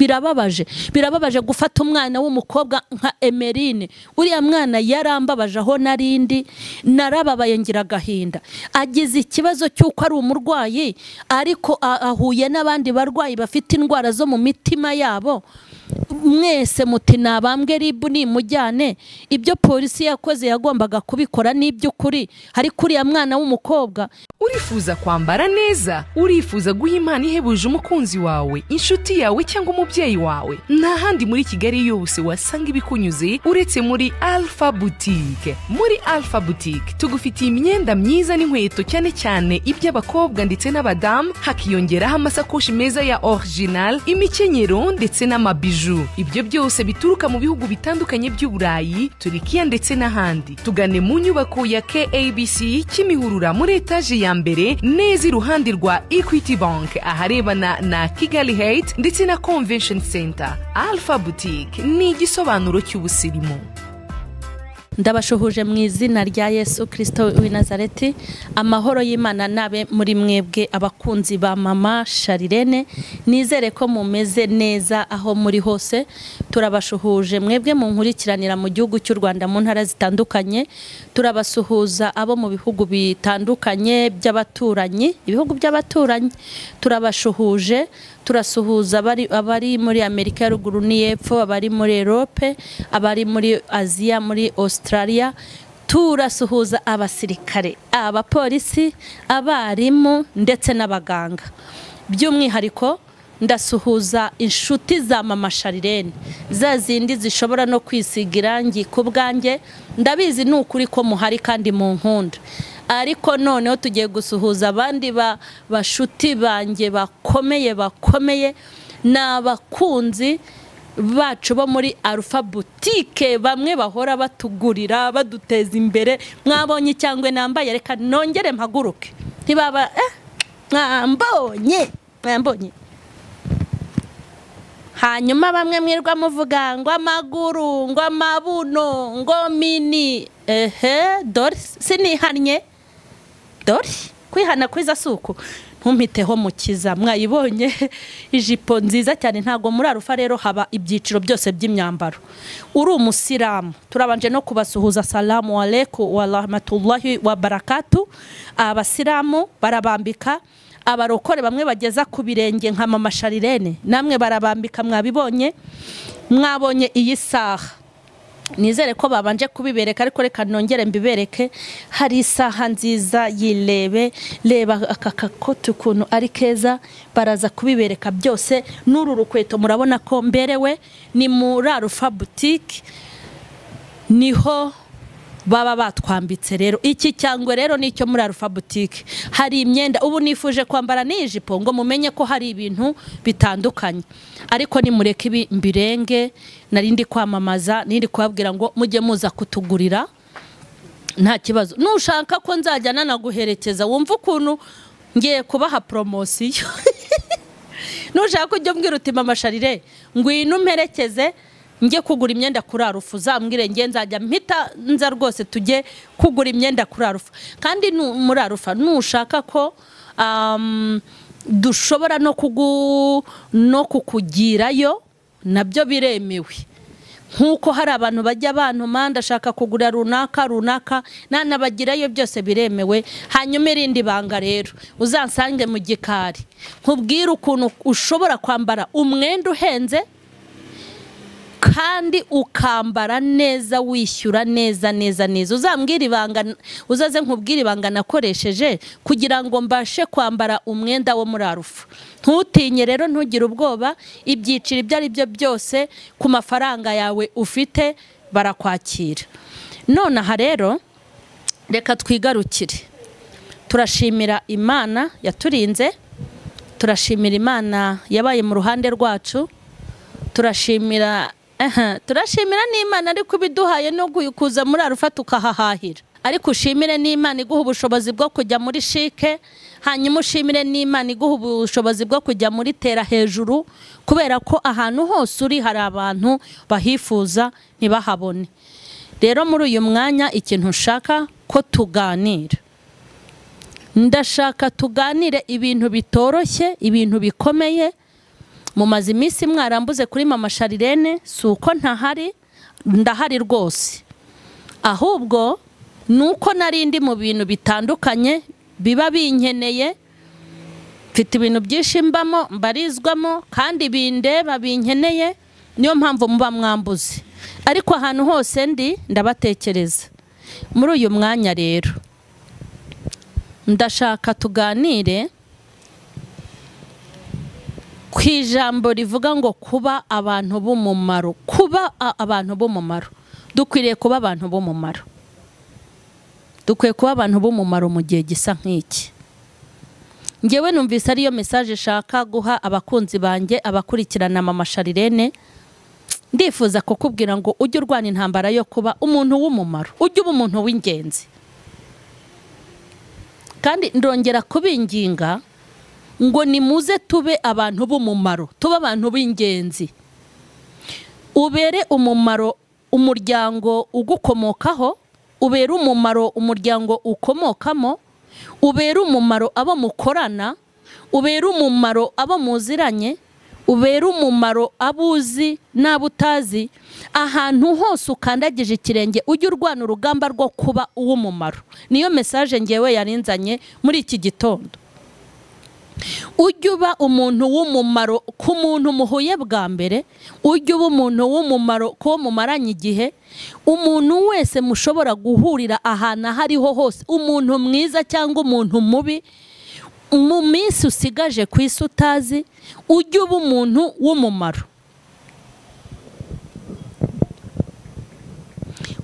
birababaje gufata umwana w'umukobwa nka Emeline. Uriya mwana yarambabaje aho narindi, narababaye ngira gahinda. Agize ikibazo cy'uko ari umurwayi, ariko ahuye n'abandi barwayi bafite indwara zo mu mitima yabo. Mwese muti nabambwe ribu ni mujyane. Ibyo polisi yakoze yagombaga kubikora n'iby'ukuri. Hari kuriya mwana w'umukobwa. Urifuza kwambara neza, urifuza guha impano ihebuje umukunzi wawe, inshuti yawe cyangwa umubyeyi wawe, nta handi muri Kigali yose wasanga ibikunyuze uretse muri Alpha Boutique. Muri Alpha Boutique tugufitiye imyenda myiza n'inkweto cyane cyane iby'abakobwa ndetse n'abadamu, hakiyongeraho amasakoshi meza ya original, imikenyero ndetse n'amabiju. Ibyo byose bituruka mu bihugu bitandukanye by'Uburayi, Turikiya ndetse n'ahandi. Tugane mu nyubako ya KABC Kimihurura muri etaje ya mbere neza iruhande rwa Equity Bank aharebana na Kigali Heights ndetse na Convention Center. Alpha Boutique ni igisobanuro cy'ubusirimu. Ndabashuhuje mu izina rya Yesu Kristo w'i Nazareti. Amahoro y'Imana nabe muri mwebwe abakunzi ba mama Sharirene. Nizere ko mumeze neza aho muri hose. Turabashuhuje mwebwe mu nkurikiranira mu gihugu cy'u Rwanda mu ntara zitandukanye. Turabasuhuza abo mu bihugu bitandukanye by'abaturanyi, ibihugu by'abaturanyi. Turabashuhuje, turasuhuza abari muri Amerika ya ruguru n'iyepfo, abari muri Europe, abari muri Aziya, muri Australia. Turasuhuza abasirikare, abapolisi, abarimu ndetse n'abaganga. By'umwihariko ndasuhuza inshuti za mama Sharirene, za zindi zishobora no kwisiga irangi ku bwanjye. Ndabizi n'ukuri ko muhari kandi mu nkunda, ariko noneho tugiye gusuhuza abandi bashuti banjye bakomeye n'abakunzi bacu bo muri Alpha Boutique. Bamwe bahora batugurira baduteza imbere. Mwabonye cyangwa nambaye, reka nongere mpaguruke ntibaba mwambonye. Hanyuma bamwe mwirwa muvuga ngo amaguru, ngo amabuno, ngo mini. Dore sinihannye. Dore kwihana kwiza suku ntumpiteho mukiza. Mwayibonye ijipo nziza cyane. Ntago muri Alpha rero haba ibyiciro byose by'imyambaro. Uri umusiramu, turabanje no kubasuhuza salamu alaykum wa rahmatullahi wa barakatuh. Abasiramu barabambika, abarokore bamwe bageza ku birenge nka mama Sharirene namwe barabambika. Mwabibonye, mwabonye iyi saha. Nizere ko babanje kubibereka, ariko reka nongere mbibereke. Hari isaha nziza yilebe, reba akakakote ukuntu ari keza. Baraza kubibereka byose. N'uru rukweto murabona ko mberewe. Ni muri Alpha Boutique niho baba batwambitse rero. Iki cyangwa rero nicyo muri Alpha Boutique. Hari imyenda ubu nifuje kwambara n'ijipo ngo mumenye ko hari ibintu bitandukanye, ariko ni mureke ibi mbirenge. Narindi kwamamaza, nindi kubabwira ngo mujye muza kutugurira nta kibazo. Nushaka ko nzajya nanaguherekeza wumva ukuntu ngiye kubaha promotion. Nushaka ujye mbwira uti mama Sharire ngwino mperekeze njye kugura imyenda kuri Alpha, uzambwire nge nzajya mpita nza rwose tujye kugura imyenda kuri Alpha. Kandi muri Alpha nushaka ko dushobora no kukugirayo nabyo biremewe. Nkuko hari abantu bajya bantuma ndashaka kugura runaka nanabagirayo, byose biremewe. Hanyuma irindi banga rero uzansange mu gikari nkubwira ukuntu ushobora kwambara umwenda uhenze kandi ukambara neza, wishyura neza. Uzambwira ibanga, uzaze nkubwira ibanga nakoresheje kugira ngo mbashe kwambara umwenda wo muri Alpha. Ntutinye rero, ntugire ubwoba. Ibyiciro ibyo ari byo byose ku mafaranga yawe ufite barakwakira. Nonaha rero reka twigarukire. Turashimira Imana yaturinze, turashimira Imana yabaye mu ruhande rwacu, turashimira n'Imana ariko biduhaye no kuza muri Alpha tukahahahira. Ariko ushimire n'Imana iguha ubushobozi bwo kujya muri Shike. Hanyuma ushimire n'Imana iguha ubushobozi bwo kujya muri Tera hejuru, kubera ko ahantu hose uri hari abantu bahifuza ntibahabone. Rero muri uyu mwanya ikintu nshaka ko tuganira, ndashaka tuganire ibintu bitoroshye, ibintu bikomeye. mumaze iminsi mwarambuze kuri mama Sharirene, si uko ntahari, ndahari rwose, ahubwo nuko narindi mu bintu bitandukanye biba binkeneye, mfite ibintu byinshi mbamo mbarizwamo kandi bindeba binkeneye, niyo mpamvu muba mwambuze. Ariko ahantu hose ndi ndabatekereza. Muri uyu mwanya rero ndashaka tuganire ku ijambo rivuga ngo kuba abantu b'umumaro. Kuba abantu b'umumaro, dukwiriye kuba abantu b'umumaro, dukwiye kuba abantu b'umumaro mu gihe gisa nk'iki. Ngewe numvise ariyo message shaka guha abakunzi banjye, abakurikirana mama Sharirene. Ndifuza kukubwira ngo ujye urwana intambara yo kuba umuntu w'umumaro, ujye uba umuntu w'ingenzi. Kandi ndongera kubinginga ngo nimuze tube abantu b'umumaro, tube abantu b'ingenzi, ubere umumaro umuryango ugukomokaho, ubere umumaro umuryango ukomokamo, ubere umumaro abo mukorana, ubere umumaro abo muziranye, ubere umumaro abuzi n'abutazi. Ahantu hose ukandagije ikirenge ujye urwana urugamba rwo kuba uw'umumaro. Niyo message ngewe yarinzanye muri iki gitondo. Ujye uba umuntu w'umumaro ku muntu muhuye bwa mbere, ujye uba umuntu w'umumaro ko mumaranye igihe, umuntu wese mushobora guhurira ahantu hariho hose, umuntu mwiza cyangwa umuntu mubi, mu minsi usigaje ku isi utazi, ujye uba umuntu w'umumaro.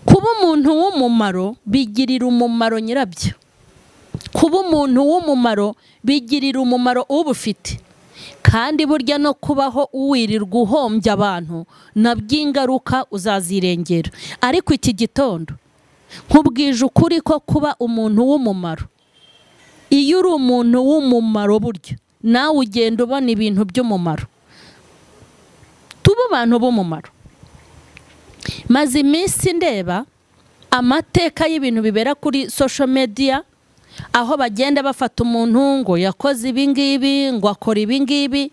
Kuba umuntu w'umumaro bigirira umumaro nyirabyo. Kuba umuntu w'umumaro bigirira umumaro ubufite. Kandi burya no kubaho uwirirwa uhombya abantu nabyo ingaruka uzazirengera. Ariko iki gitondo nkubwije ukuri ko kuba umuntu w'umumaro, iyo uri umuntu w'umumaro burya nawe ugenda ubona ibintu by'umumaro. Tuba abantu b'umumaro. Maze iminsi ndeba amateka y'ibintu bibera kuri social media, aho bagenda bafata umuntu ngo yakoze ibingibi, ngo akora ibingibi,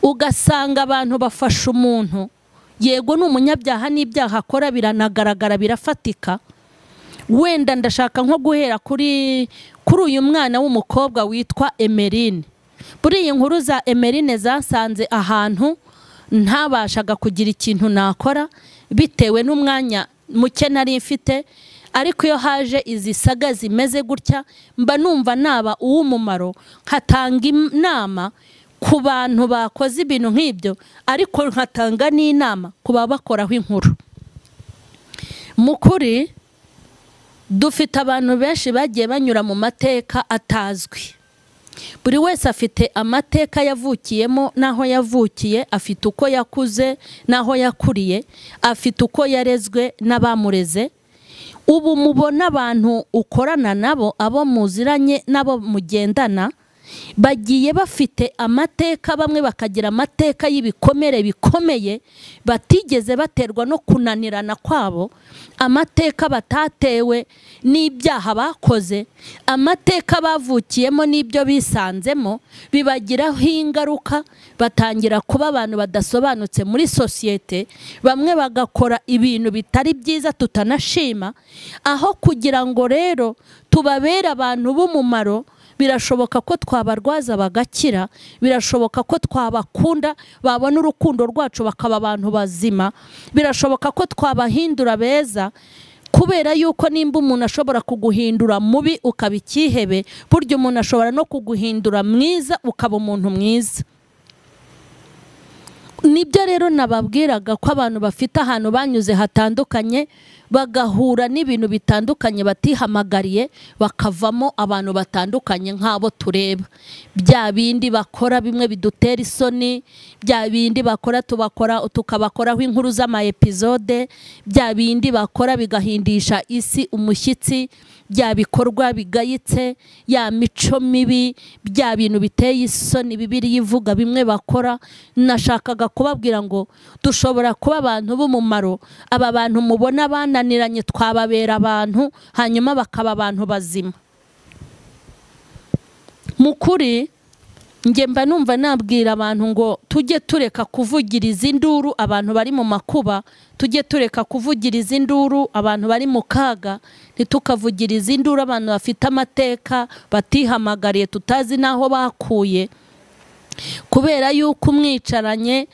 ugasanga abantu bafasha umuntu, yego n'umunyabyaha n'ibyaha akora biranagaragara birafatika. Wenda ndashaka nko guhera kuri uyu mwana w'umukobwa witwa Emeline. Buri iyi nkuru za Emeline zasanze ahantu ntabashaga kugira ikintu nakora bitewe n'umwanya muke nari mfite, ariko iyo haje izi saga zimeze gutya mba numva naba uw'umumaro, nkatanga inama ku bantu bakoze ibintu nk'ibyo, ariko nkatanga n'inama ku babakoraho inkuru. Mukuri dufite abantu benshi bagiye banyura mu mateka atazwi. Buri wese afite amateka yavukiyemo n'aho yavukiye, afite uko yakuze n'aho yakuriye, afite uko yarezwe n'abamureze. Ubu mubona abantu ukorana nabo, abo muziranye n'abo mugendana, bagiye bafite amateka, bamwe bakagira amateka y'ibikomere bikomeye batigeze baterwa no kunanirana kwabo, amateka batatewe n'ibyaha bakoze, amateka bavukiyemo n'ibyo bisanzemo, bibagiraho ingaruka, batangira kuba abantu badasobanutse muri sosiyete, bamwe bagakora ibintu bitari byiza tutanashima. Aho kugira ngo rero tubabere abantu b'umumaro, birashoboka ko twabarwaza bagakira, birashoboka ko twabakunda babona urukundo rwacu bakaba abantu bazima, birashoboka ko twabahindura beza, kubera yuko nimba umuntu ashobora kuguhindura mubi ukaba ikihebe, burya umuntu ashobora no kuguhindura mwiza ukaba umuntu mwiza. Nibyo rero nababwiraga ko abantu bafite ahantu banyuze hatandukanye, bagahura n'ibintu bitandukanye batihamagariye, bakavamo abantu batandukanye nk'abo tureba. Bya bindi bakora bimwe bidutera isoni, bya bindi bakora tukabakoraho inkuru z'ama episode, bya bindi bakora bigahindisha isi umushyitsi, bya bikorwa bigayitse, ya mico mibi, bya bintu biteye isoni Bibiliya ivuga bimwe bakora. Nashakaga kubabwira ngo dushobora kuba abantu b'umumaro. Aba bantu mubona bananiranye twababera abantu, hanyuma bakaba abantu bazima. Mukuri njye mba numva nabwira abantu ngo tujye tureka kuvugiriza induru abantu bari mu makuba, tujye tureka kuvugiriza induru abantu bari mu kaga, ntitukavugiriza induru abantu bafite amateka batihamagariye tutazi naho bakuye, kubera yuko umwicaranye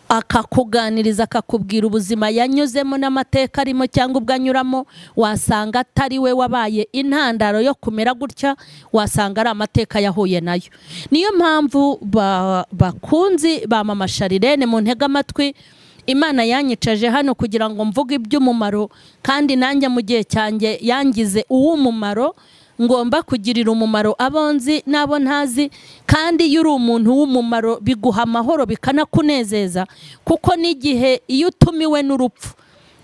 akakuganiriza akakubwira ubuzima yanyuzemo n'amateka arimo cyangwa ubwo anyuramo, wasanga atari we wabaye intandaro yo kumera gutya, wasanga ari amateka yahuye nayo. Niyo mpamvu bakunzi ba Mama Sharirene mu ntega amatwi, Imana yanyicaje hano kugira ngo mvuge iby'umumaro, kandi nanjye mu gihe cyanjye yangize uw'umumaro, ngomba kugirira umumaro abonzi n'abo ntazi. Kandi iyo uri umuntu w'umumaro biguha amahoro bikanakunezeza, kuko n'igihe iyo utumiwe n'urupfu,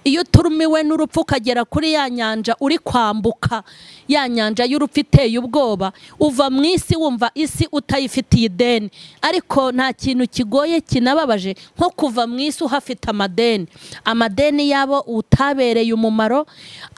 iyo turumiwe n'urupfu ukagera kuri ya nyanja uri kwambuka, ya nyanja y'urupfu iteye ubwoba, uva mu isi wumva isi utayifitiye ideni. Ariko nta kintu kigoye kinababaje nko kuva mu isi uhafite amadeni, amadeni yabo utabereye umumaro,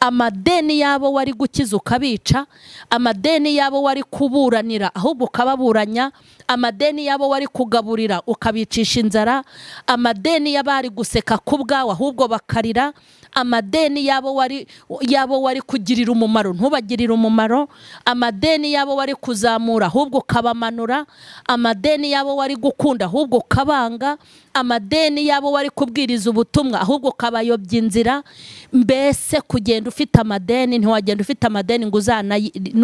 amadeni yabo wari gukiza ukabica, amadeni yabo wari kuburanira ahubwo ukababuranya, amadeni yabo wari kugaburira ukabicisha inzara, amadeni y'abari guseka ku bwawe ahubwo bakarira, amadeni yabo wari kugirira umumaro ntubagirire umumaro, amadeni yabo wari kuzamura ahubwo kabamanura, amadeni yabo wari gukunda ahubwo kabanga, amadeni yabo wari kubwiriza ubutumwa ahubwo kabayobya inzira. Mbese kugenda ufite amadeni, ntiwagenda ufite amadeni ngo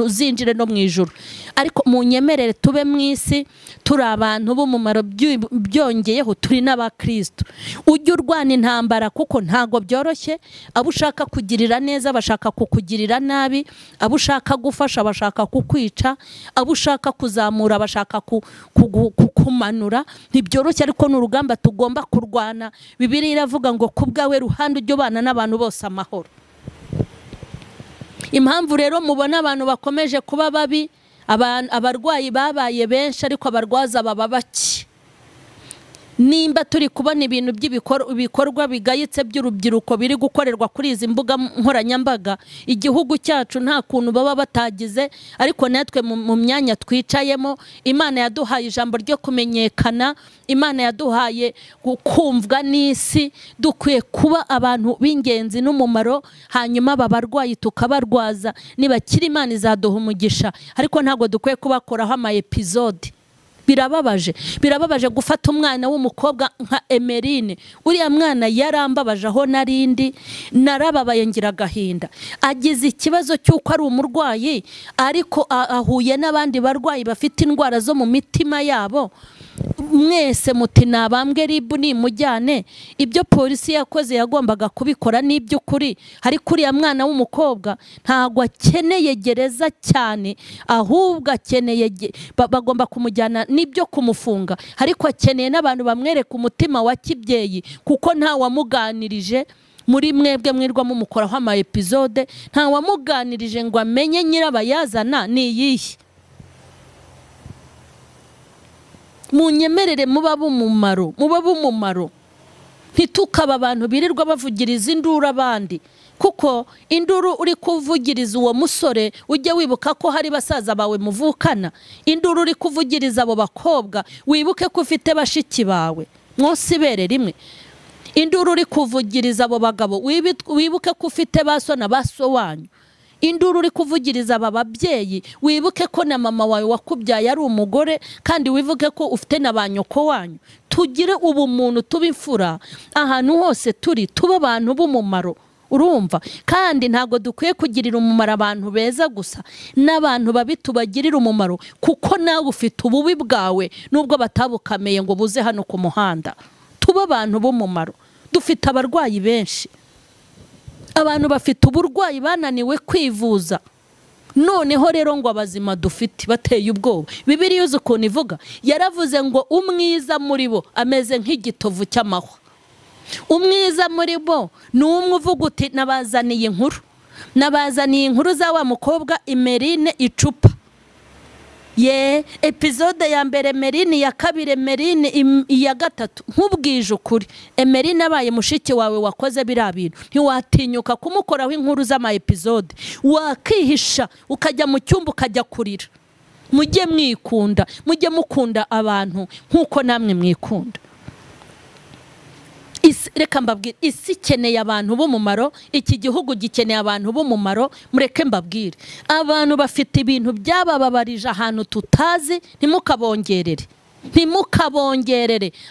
uzinjire no mu ijuru. Ariko mu nyemerere tube mu isi turi abantu b'umumaro, byongeyeho turi n'abakristo. Ujye urwana intambara kuko ntago byoroshye, abo ushaka kugirira neza bashaka kukugirira nabi, abo ushaka gufasha bashaka kukwica, abo ushaka kuzamura bashaka kukumanura. Ntibyoroshye ariko n'urugamba tugomba kurwana. Bibiliya iravuga ngo kubwawe ruhande ujye ubana n'abantu bose amahoro. Impamvu rero mubona abantu bakomeje kuba babi, abarwayi babaye benshi ariko abarwaza baba bake. Nimba turi kubona ibintu by'ibikorwa bigayitse by'urubyiruko biri gukorerwa kuri izi mbuga nkoranyambaga, igihugu cyacu nta kuntu baba batagize. Ariko natwe mu myanya twicayemo, Imana yaduhaye ijambo ryo kumenyekana, Imana yaduhaye kumvwa n'isi, dukwiye kuba abantu b'ingenzi n'umumaro. Hanyuma babarwayi tukabarwaza, nibakira Imana izaduha umugisha. Ariko ntago dukwiye kubakoraho ama episode. Birababaje gufata umwana w'umukobwa nka Emeline. Uriya mwana yarambabaje aho narindi, narababaye ngira agahinda. Agize ikibazo cy'uko ari umurwayi, ariko ahuye n'abandi barwayi bafite indwara zo mu mitima yabo. Mwese muti nabambwe ribu nimujyane. Ibyo polisi yakoze yagombaga kubikora n'iby'ukuri. Ariko uriya mwana w'umukobwa ntago akeneye gereza cyane, ahubwo akeneye bagomba kumujyana n'ibyo kumufunga. Ariko akeneye n'abantu bamwereka umutima wa kibyeyi, kuko nta wamuganirije. Muri mwebwe mwirwa mumukoraho ama episode, nta wamuganirije ngo amenye nyirabayazana ni iyihe. Munyemerere muba b'umumaro, ntitukaba abantu birirwa bavugiriza induru abandi. Kuko induru uri kuvugiriza uwo musore, ujye wibuka ko hari basaza bawe muvukana. Induru uri kuvugiriza abo bakobwa, wibuke ko ufite bashiki bawe mwose ibere rimwe. Induru uri kuvugiriza abo bagabo, wibuke ko ufite baso na baso wanyu. Induru uri kuvugiriza aba babyeyi, wibuke ko na mama wawe wakubyaye ari umugore, kandi wivuge ko ufite na banyoko wanyu. Tugire ubumuntu, tubifura ahantu hose turi, tuba abantu b'umumaro. Urumva? Kandi ntago dukwiye kugirira umumaro abantu beza gusa, n'abantu babi tubagirira umumaro, kuko nawe ufite ububi bwawe nubwo batabukameye ngo buze hano ku muhanda. Tuba abantu b'umumaro. Dufite abarwayi benshi, abantu bafite uburwayi bananiwe kwivuza. Noneho rero ngo abazima dufite bateye ubwoba. Bibiliya uzi ukuntu ivuga, yaravuze ngo umwiza muri bo ameze nk'igitovu cy'amahwa. Umwiza muri bo ni umwe uvuga uti nabazaniye inkuru za wa mukobwa Emeline icupa. Episode ya mbere Emeline, ya kabiri Emeline, iya gatatu. Nkubwije ukuri, Emeline abaye mushiki wawe wakoze biriya bintu, ntiwatinyuka kumukoraho inkuru z'ama episode. Wakihisha ukajya mu cyumba ukajya kurira. mujye mwikunda, mujye mukunda abantu nk'uko namwe mwikunda. Reka mbabwire, isi ikeneye abantu b'umumaro, iki gihugu gikeneye abantu b'umumaro. Mureke mbabwire, abantu bafite ibintu byabababarije ahantu tutazi, ntimukabongerere.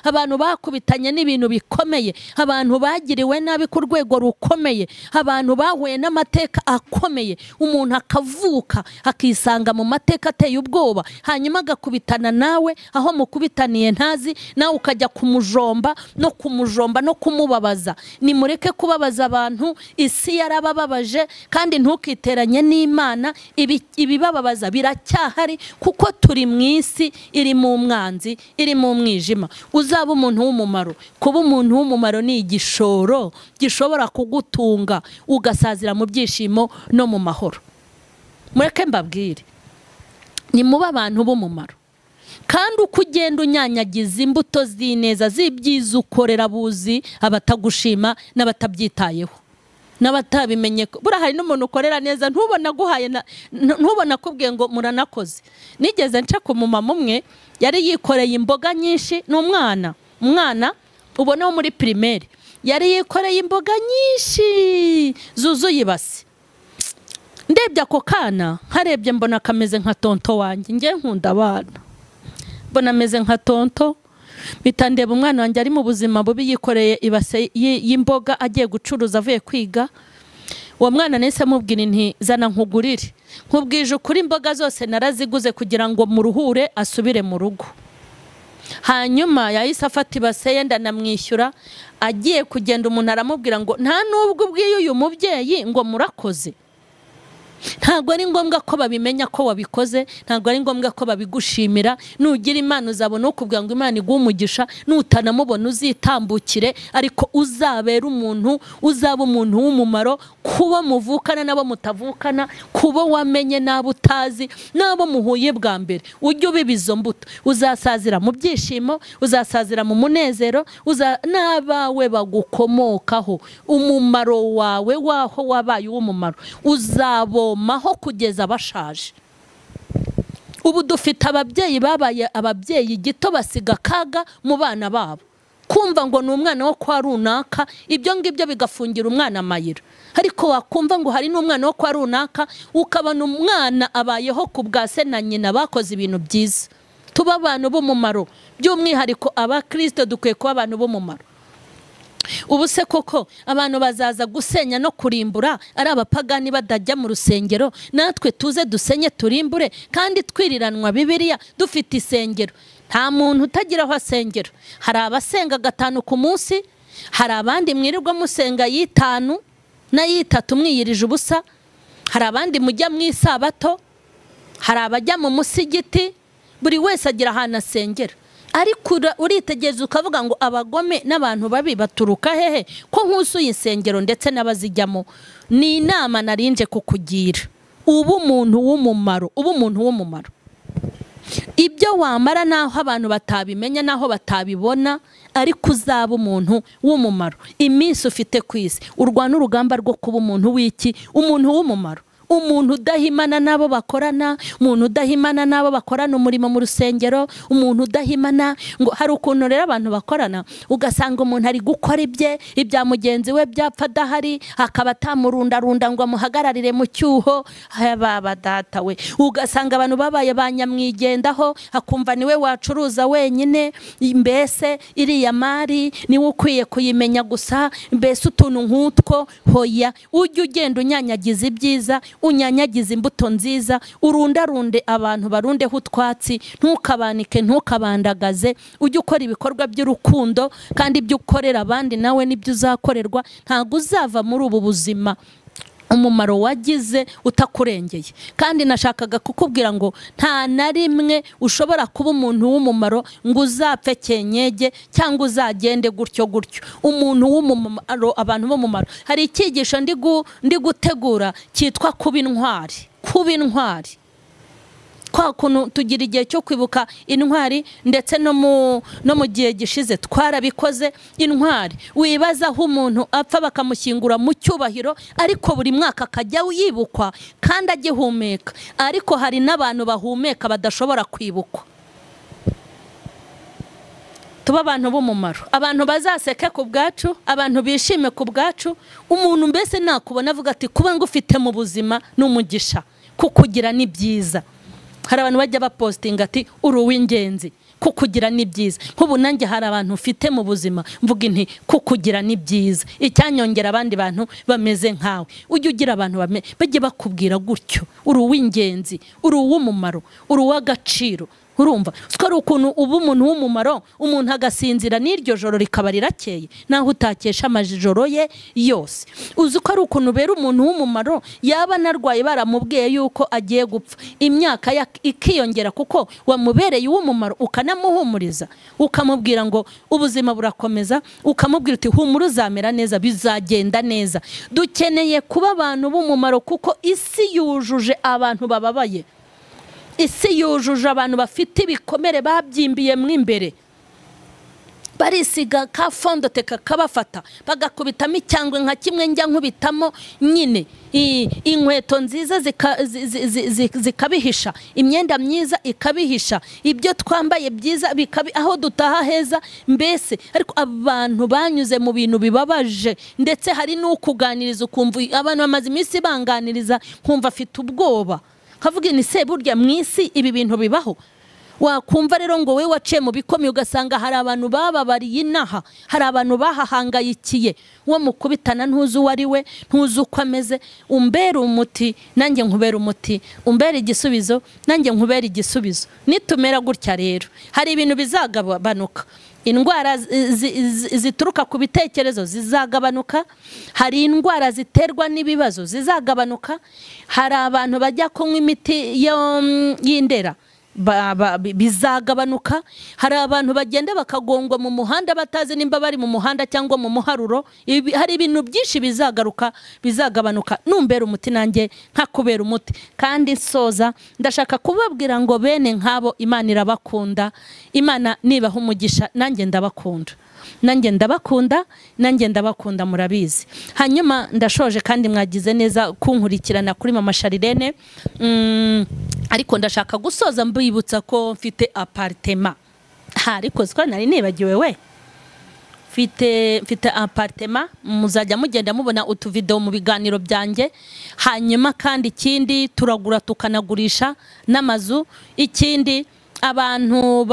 Abantu bakubitanye n'ibintu bikomeye, abantu bagiriwe nabi ku rwego rukomeye, abantu bahuye n'amateka akomeye, umuntu akavuka akisanga mu mateka ateye ubwoba, hanyuma agakubitana nawe aho mukubitaniye ntazi, nawe ukajya kumujomba no kumubabaza. Nimureke kubabaza abantu, isi yarabababaje, kandi ntukiteranye n'Imana. Ibibababaza biracyahari, kuko turi mu isi iri mu mwanzi, iri mu mwijima. Uzaba umuntu w'umumaro. Kuba umuntu w'umumaro ni igishoro gishobora kugutunga ugasazira mu byishimo no mu mahoro. Mureke mbabwire, ni muba abantu b'umumaro, kandi uko ugenda unyanyagiza imbuto z'ineza z'ibyiza ukorera buzi abatagushima n'abatabyitayeho n'abatabimenye. Burahari n'umuntu ukorera neza ntubona guhaye, ntubona kubwiye ngo muranakoze. Nigeze nca ku mumama umwe yari yikoreye imboga nyinshi, n'umwana ubona wo muri primaire, yari yikoreye imboga nyinshi zuzuye ibasi. Ndebye ako kana, harebye mbona kameze nka tonto wanjye. Ngiye nkunda abana, mbona ameze nka tonto. Bitandeba umwana wanjye ari mu buzima bubi, yikoreye ibase y'imboga agiye gucuruza avuye kwiga. Uwo mwana nese mubwira nti zana nkugurire. Nkubwije ukuri, imboga zose naraziguze kugira ngo muruhure asubire mu rugo. Hanyuma yahise afata ibase ye, ndanamwishyura. Agiye kugenda umuntu aramubwira ngo nta nubwo ubwiye uyu mubyeyi ngo murakoze. Ntabwo ari ngombwa ko babimenya ko wabikoze, ntabwo ari ngombwa ko babigushimira. Nugira Imana uzabona ukubwira ngo Imana iguhe umugisha, nutanamubona uzitambukire, ariko uzabera umuntu, uzaba umuntu w'umumaro kubo muvukana nabo mutavukana, kubo wamenye nabo utazi, nabo muhuye bwa mbere. Ujye ubibizo mbuto, uzasazira mu byishimo, uzasazira mu munezero, n'abawe bagukomokaho. Umumaro wawe waho wabaye uw'umumaro uzabomaho kugeza bashaje. Ubu dufite ababyeyi babaye ababyeyi gito, basiga kaga mu bana babo. Kumva ngo ni umwana wo kwa runaka, ibyo ngibyo bigafungira umwana amayira. Ariko wakumva ngo hari n'umwana wo kwa runaka, ukabona umwana abayeho ku bwa se na nyina bakoze ibintu byiza. Tuba abantu b'umumaro, by'umwihariko abakristo dukwiye kuba abantu b'umumaro. Ubu se koko abantu bazaza gusenya no kurimbura ari abapagani badajya mu rusengero, natwe tuze dusenye turimbure kandi twiriranwa Bibiliya dufite isengero? Nta muntu utagira aho asengera. Hari abasenga 5 ku munsi, hari abandi mwirirwa musenga 5 na 3 mwiyirije ubusa, hari abandi mujya mu isabato, hari abajya mu musigiti. Buri wese agira ahantu asengera. Ariko uritegereza ukavuga ngo abagome n'abantu babi baturuka hehe ko nkusuye insengero ndetse n'abazijyamo? Ni inama narinje kukugira. Ubu umuntu w'umumaro. Ibyo wamara naho abantu batabimenya, naho batabibona, ariko uzaba umuntu w'umumaro. Iminsi ufite kwisi urwana urugamba rwo kuba umuntu w'iki, umuntu w'umumaro. Umuntu udahimana nabo bakorana, umuntu udahimana nabo bakorana umurimo mu rusengero, umuntu udahimana. Ngo hari ukuntu rero abantu bakorana ugasanga umuntu ari gukora ibya mugenzi we byapfa dahari, akaba tamurundarunda ngo amuhagararire mu cyuho. Baba data we, ugasanga abantu babaye banyamwigendaho, akumva niwe wacuruza wenyine. Mbese iriya mari niwe ukwiye kuyimenya gusa, mbese utuntu nk'utwo hoya. Ujye ugenda unyanyagiza ibyiza, unyanyagiza imbuto nziza, urundarunde abantu barundeho utwatsi, ntukabanike, ntukabandagaze. Ujye ukora ibikorwa by'urukundo, kandi ibyo ukorera abandi nawe nibyo uzakorerwa. Ntago uzava muri ubu buzima umumaro wagize utakurengeye. Kandi nashakaga kukubwira ngo nta na rimwe ushobora kuba umuntu w'umumaro ngo uzapfe kenyege cyangwa uzagende gutyo. Umuntu w'umumaro, abantu b'umumaro. Hari icyigisho ndi gutegura cyitwa kuba intwari. kwa kuntu tugira igihe cyo kwibuka intwari, ndetse no mu gihe gishize twarabikoze. Intwari wibaza aho umuntu apfa bakamushyingura mu cyubahiro, ariko buri mwaka akajya yibukwa kandi agihumeka. Ariko hari n'abantu bahumeka badashobora kwibukwa. Tuba abantu b'umumaro, abantu bazaseke ku bwacu, abantu bishime ku bwacu. Umuntu mbese nakubona avuga ati kuba ngufite mu buzima n'umugisha, kukugira ni byiza. Hari abantu bajya bapostinga ati uri uw'ingenzi, kukugira ni byiza. Nk'ubu nanjye hari abantu ufite mu buzima mvuga inti kukugira ni byiza, icyanyongera abandi bantu bameze nkawe. Ujye ugira abantu bajye bakubwira gutyo, uri uw'ingenzi, uri uw'umumaro, uri uw'agaciro. Urumva ari ukuntu uba umuntu w'umumaro, umuntu agasinzira n'iryo joro rikaba rirakeye naho utakesha amajoro ye yose. Uzi ko ari ukuntu bera umuntu w'umumaro yaba narwaye baramubwiye yuko agiye gupfa, imyaka ikiyongera kuko wamubereye uw'umumaro, ukanamuhumuriza, ukamubwira ngo ubuzima burakomeza, ukamubwira uti humura uzamera neza, bizagenda neza. Dukeneye kuba abantu b'umumaro kuko isi yujuje abantu bababaye. Isi yujuje abantu bafite ibikomere babyimbiye mu imbere, barisiga ka fondote kakabafata bagakubitamo icyangwe nka kimwe njya nkubitamo nyine, inkweto nziza zikabihisha, imyenda myiza ikabihisha, ibyo twambaye byiza aho dutaha heza mbese. Ariko abantu banyuze mu bintu bibabaje, ndetse hari n'ukuganiriza ukumva abantu bamaze iminsi banganiriza nkumva afite ubwoba, kavuga ni se burya mu isi ibi bintu bibaho. Wakumva rero ngo we waciye mu bikomeye ugasanga hari abantu bababariye inaha, hari abantu bahahangayikiye, uwo mukubitana ntuzi uwo ari we, ntuzi uko ameze. Umbera umuti nanjye nkubera umuti, umbera igisubizo nanjye nkubera igisubizo. Nitumera gutya rero hari ibintu bizagabanuka. Indwara zituruka ku bitekerezo zizagabanuka, hari indwara ziterwa n'ibibazo zizagabanuka, hari abantu bajya kunywa imiti y'indera bizagabanuka, hari abantu bagenda bakagongwa mu muhanda batazi nimba bari mu muhanda cyangwa mu muharuro. Hari ibintu byinshi bizagabanuka. Numbera umuti nanjye nkakubera umuti. Kandi soza ndashaka kubabwira ngo bene nkabo Imana irabakunda, Imana nibaha umugisha, nanjye ndabakunda, nanjye ndabakunda murabizi. Hanyuma ndashoje kandi mwagize neza kunkurikirana kuri Mama Sharirene. Ariko ndashaka gusoza mbibutsa ko mfite apartment. Ariko siko nari nibagiwe we. Mfite apartment, muzajya mugenda mubona utuvideo mu biganiro byanjye. Hanyuma kandi ikindi turagura tukanagurisha n'amazu. Ikindi abantu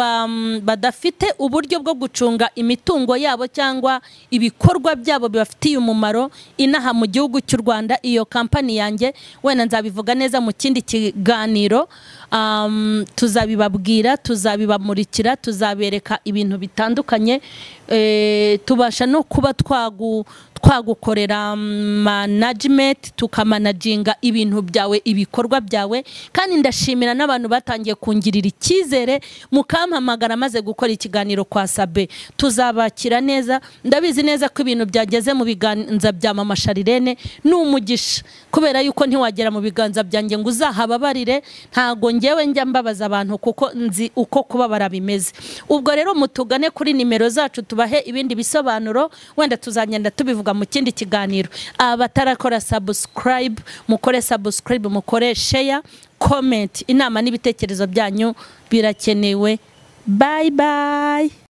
badafite uburyo bwo gucunga imitungo yabo cyangwa ibikorwa byabo bibafitiye umumaro inaha mu gihugu cy'u Rwanda, iyo kampani yanjye wenda nzabivuga neza mu kindi kiganiro. Tuzabibabwira, tuzabibamurikira, tuzabereka ibintu bitandukanye. Tubasha no kuba twagukorera management, tukamanaginga ibintu byawe, ibikorwa byawe. Kandi ndashimira n'abantu batangiye kungirira icyizere mukampamagara maze gukora ikiganiro kwa Sabe. Tuzabakira neza, ndabizi neza ko ibintu byageze mu biganza bya Mama Sharirene n'umugisha, kubera yuko ntiwagera mu biganza byanjye ngo uzahababarire. Ntago ngewe njya mbabaza abantu kuko nzi uko kubabara bimeze. Ubwo rero mutugane kuri nimero zacu tubahe ibindi bisobanuro, wenda tuzagenda tubivuga mu kindi kiganiro. Abatarakora subscribe mukore subscribe, mukore share, comment. Inama n'ibitekerezo byanyu birakenewe. Bye bye.